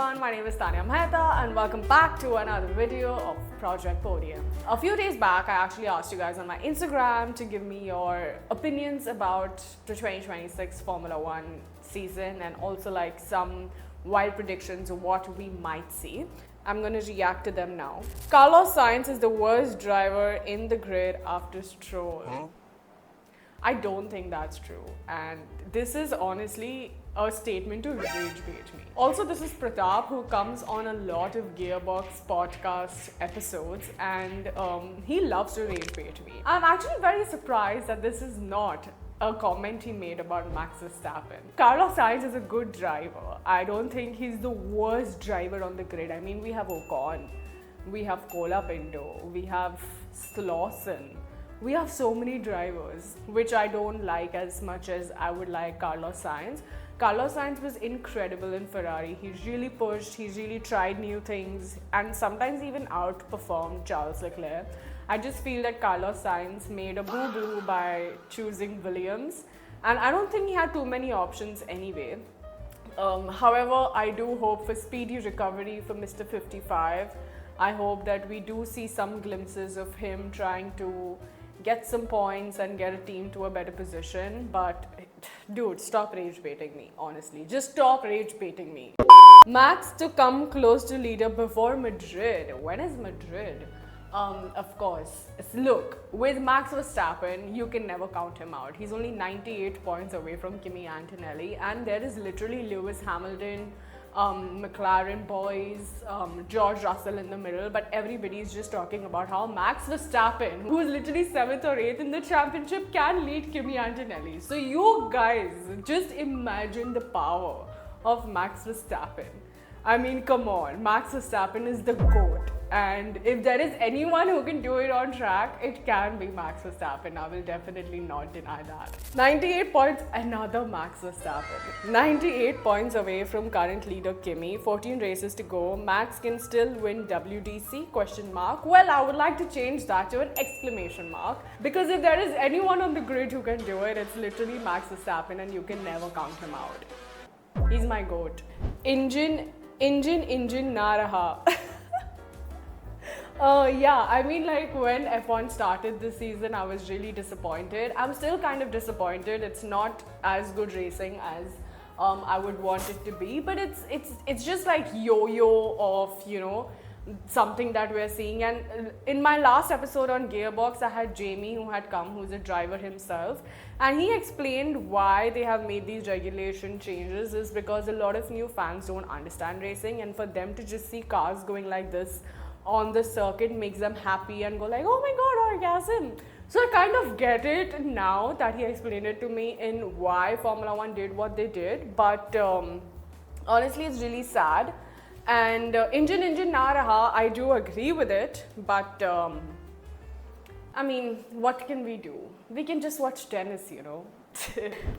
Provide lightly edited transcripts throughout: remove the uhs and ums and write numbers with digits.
everyone, my name is Tanya Mehta and welcome back to another video of Project Podium. A few days back, I actually asked you guys on my Instagram to give me your opinions about the 2026 Formula One season and also like some wild predictions of what we might see. I'm going to react to them now. Carlos Sainz is the worst driver in the grid after Stroll. I don't think that's true, and this is honestly a statement to rage bait me. Also, this is Pratap, who comes on a lot of Gearbox podcast episodes, and he loves to rage bait me. I'm actually very surprised that this is not a comment he made about Max Verstappen. Carlos Sainz is a good driver. I don't think he's the worst driver on the grid. I mean, we have Ocon, we have Colapinto, we have Slauson. We have so many drivers, which I don't like as much as I would like Carlos Sainz. Carlos Sainz was incredible in Ferrari. He really pushed, he really tried new things, and sometimes even outperformed Charles Leclerc. I just feel that Carlos Sainz made a boo-boo by choosing Williams, and I don't think he had too many options anyway. However, I do hope for speedy recovery for Mr. 55. I hope that we do see some glimpses of him trying to get some points and get a team to a better position, but dude, stop rage baiting me, honestly. Just stop rage baiting me. Max to come close to leader before Madrid. When is Madrid? Of course. Look, with Max Verstappen, you can never count him out. He's only 98 points away from Kimi Antonelli, and there is literally Lewis Hamilton, McLaren boys, George Russell in the middle, but everybody's just talking about how Max Verstappen, who is literally 7th or 8th in the championship, can lead Kimi Antonelli. So you guys, just imagine the power of Max Verstappen. I mean, come on, Max Verstappen is the GOAT. And if there is anyone who can do it on track, it can be Max Verstappen. I will definitely not deny that. 98 points, another Max Verstappen. 98 points away from current leader Kimi, 14 races to go. Max can still win WDC, question mark. Well, I would like to change that to an exclamation mark. Because if there is anyone on the grid who can do it, it's literally Max Verstappen, and you can never count him out. He's my GOAT. Engine na raha. Yeah, I mean, like when F1 started this season, I was really disappointed. I'm still kind of disappointed. It's not as good racing as I would want it to be, but it's just like yo-yo of, you know, something that we're seeing. And in my last episode on Gearbox, I had Jamie who had come, who's a driver himself, and he explained why they have made these regulation changes is because a lot of new fans don't understand racing, and for them to just see cars going like this on the circuit makes them happy and go like, oh my god, orgasm. So I kind of get it now that he explained it to me in why Formula One did what they did, but honestly it's really sad. And engine na raha, I do agree with it, but I mean, what can we do? We can just watch tennis, you know.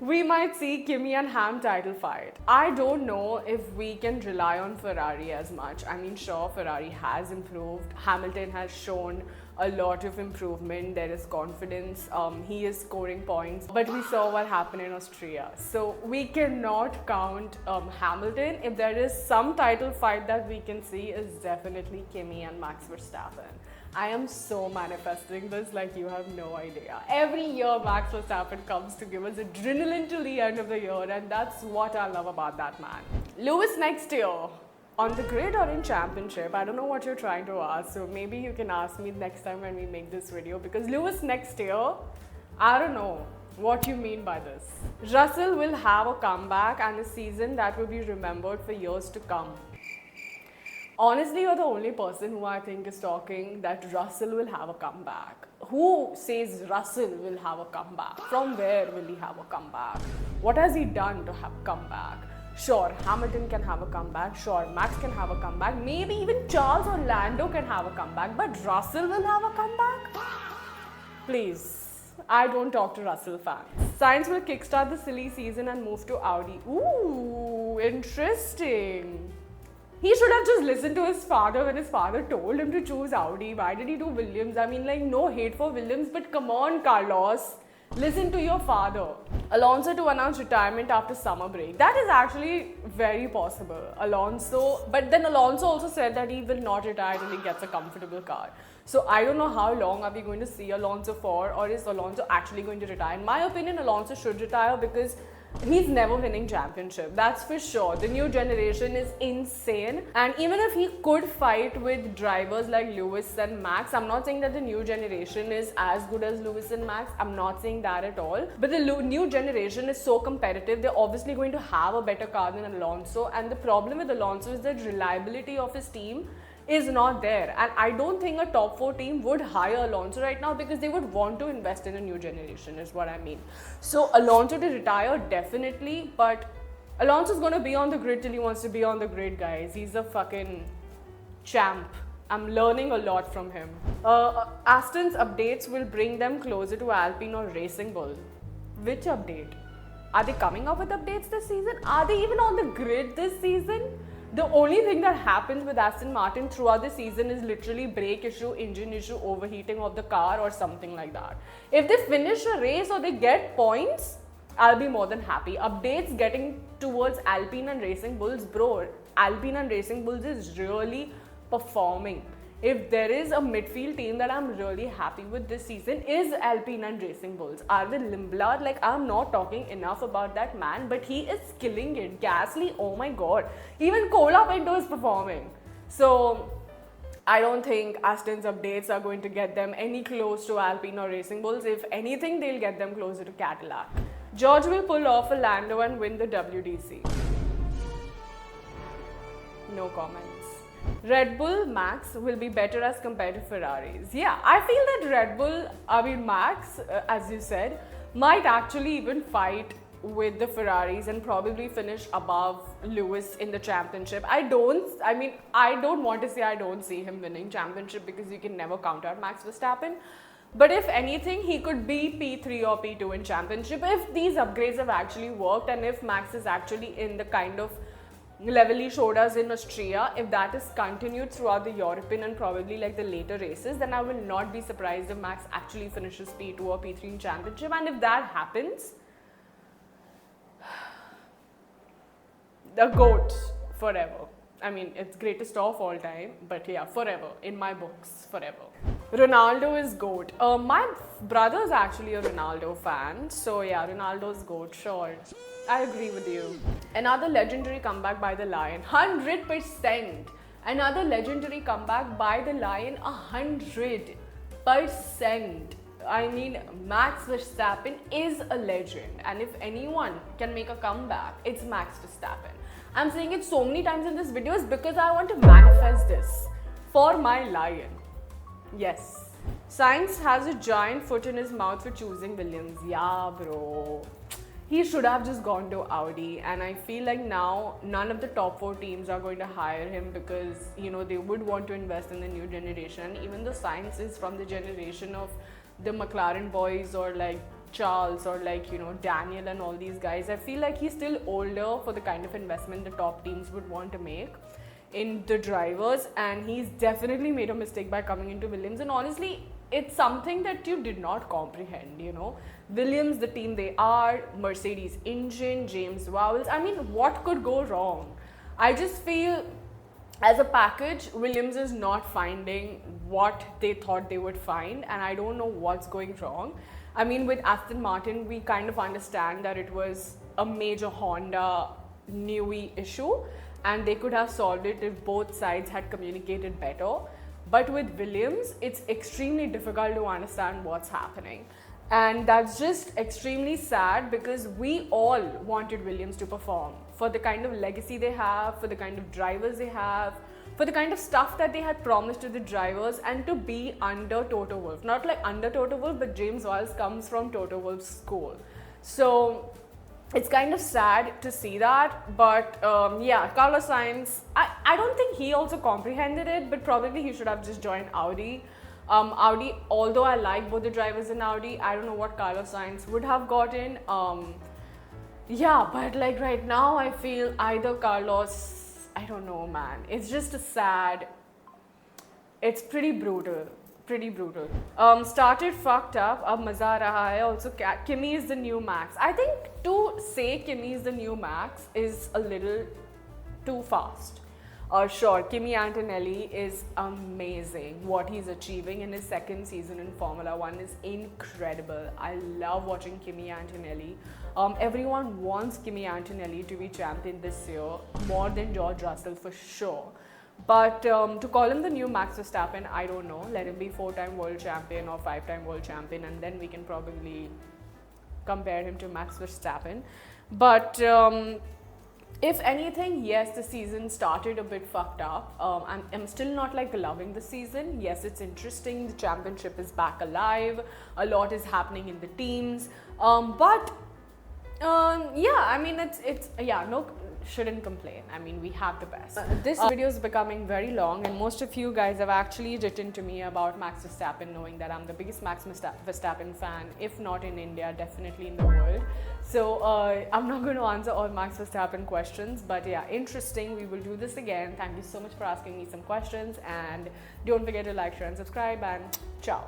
We might see Kimi and Ham title fight. I don't know if we can rely on Ferrari as much. I mean, sure, Ferrari has improved. Hamilton has shown a lot of improvement. There is confidence. He is scoring points. But we saw what happened in Austria. So we cannot count Hamilton. If there is some title fight that we can see, is definitely Kimi and Max Verstappen. I am so manifesting this like you have no idea. Every year Max Verstappen comes to give us adrenaline till the end of the year, and that's what I love about that man. Lewis next year, on the grid or in championship? I don't know what you're trying to ask, so maybe you can ask me next time when we make this video, because Lewis next year, I don't know what you mean by this. Russell will have a comeback and a season that will be remembered for years to come. Honestly, you're the only person who I think is talking that Russell will have a comeback. Who says Russell will have a comeback? From where will he have a comeback? What has he done to have a comeback? Sure, Hamilton can have a comeback. Sure, Max can have a comeback. Maybe even Charles or Lando can have a comeback. But Russell will have a comeback? Please, I don't talk to Russell fans. Sainz will kickstart the silly season and move to Audi. Ooh, interesting. He should have just listened to his father when his father told him to choose Audi. Why did he do Williams? I mean, like, no hate for Williams, but come on, Carlos. Listen to your father. Alonso to announce retirement after summer break. That is actually very possible. But then Alonso also said that he will not retire till he gets a comfortable car. So I don't know how long are we going to see Alonso for, or is Alonso actually going to retire? In my opinion, Alonso should retire because he's never winning championship, that's for sure. The new generation is insane, and even if he could fight with drivers like Lewis and Max, I'm not saying that the new generation is as good as Lewis and Max, I'm not saying that at all, but the new generation is so competitive, they're obviously going to have a better car than Alonso, and the problem with Alonso is that reliability of his team is not there, and I don't think a top 4 team would hire Alonso right now because they would want to invest in a new generation, is what I mean. So Alonso to retire, definitely, but Alonso's gonna be on the grid till he wants to be on the grid, guys. He's a fucking champ. I'm learning a lot from him. Aston's updates will bring them closer to Alpine or Racing Bull. Which update? Are they coming up with updates this season? Are they even on the grid this season? The only thing that happens with Aston Martin throughout the season is literally brake issue, engine issue, overheating of the car or something like that. If they finish a race or they get points, I'll be more than happy. Updates getting towards Alpine and Racing Bulls, bro. Alpine and Racing Bulls is really performing. If there is a midfield team that I'm really happy with this season is Alpine and Racing Bulls. Arvid Lindblad, like, I'm not talking enough about that man, but he is killing it. Gasly, oh my god. Even Colapinto is performing. So I don't think Aston's updates are going to get them any close to Alpine or Racing Bulls. If anything, they'll get them closer to Cadillac. George will pull off a Lando and win the WDC. No comments. Red Bull Max will be better as compared to Ferraris. Yeah, I feel that Max, as you said, might actually even fight with the Ferraris and probably finish above Lewis in the championship. I don't want to say I don't see him winning championship because you can never count out Max Verstappen. But if anything, he could be P3 or P2 in championship if these upgrades have actually worked and if Max is actually in the kind of level he showed us in Austria. If that is continued throughout the European and probably like the later races, then I will not be surprised if Max actually finishes P2 or P3 in championship. And if that happens, the GOAT forever. I mean, it's greatest of all time, but yeah, forever. In my books, forever. Ronaldo is GOAT. My brother is actually a Ronaldo fan, so yeah, Ronaldo's GOAT, sure. I agree with you. Another legendary comeback by the Lion, 100%. Another legendary comeback by the Lion, 100%. I mean, Max Verstappen is a legend, and if anyone can make a comeback, it's Max Verstappen. I'm saying it so many times in this video is because I want to manifest this for my Lion. Yes. Sainz has a giant foot in his mouth for choosing Williams. Yeah, bro. He should have just gone to Audi, and I feel like now none of the top 4 teams are going to hire him because, you know, they would want to invest in the new generation. Even though Sainz is from the generation of the McLaren boys or like Charles or like, you know, Daniel and all these guys, I feel like he's still older for the kind of investment the top teams would want to make in the drivers, and he's definitely made a mistake by coming into Williams. And honestly, it's something that you did not comprehend, you know. Williams, the team they are, Mercedes engine, James Vowles. I mean, what could go wrong? I just feel as a package, Williams is not finding what they thought they would find, and I don't know what's going wrong. I mean, with Aston Martin, we kind of understand that it was a major Honda Newey issue, and they could have solved it if both sides had communicated better. But with Williams, it's extremely difficult to understand what's happening. And that's just extremely sad because we all wanted Williams to perform for the kind of legacy they have, for the kind of drivers they have, for the kind of stuff that they had promised to the drivers, and to be under Toto Wolff. Not like under Toto Wolff, but James Vowles comes from Toto Wolff's school. So it's kind of sad to see that, but yeah, Carlos Sainz, I don't think he also comprehended it, but probably he should have just joined Audi. Audi, although I like both the drivers in Audi, I don't know what Carlos Sainz would have gotten. Yeah, but like right now, I feel either Carlos, I don't know, man. It's just a sad, it's pretty brutal pretty brutal. Started fucked up, ab maza aa raha hai. Also, Kimi is the new Max. I think to say Kimi is the new Max is a little too fast. Sure, Kimi Antonelli is amazing. What he's achieving in his second season in Formula One is incredible. I love watching Kimi Antonelli. Everyone wants Kimi Antonelli to be champion this year more than George Russell for sure. But to call him the new Max Verstappen, I don't know. Let him be 4-time world champion or 5-time world champion, and then we can probably compare him to Max Verstappen. But if anything, yes, the season started a bit fucked up. I'm still not like loving the season. Yes, it's interesting. The championship is back alive. A lot is happening in the teams. But yeah, I mean, no, shouldn't complain. I mean, we have the best. This video is becoming very long, and most of you guys have actually written to me about Max Verstappen, knowing that I'm the biggest Max Verstappen fan, if not in India, definitely in the world. So I'm not going to answer all Max Verstappen questions, but yeah, interesting. We will do this again. Thank you so much for asking me some questions, and don't forget to like, share, and subscribe, and ciao.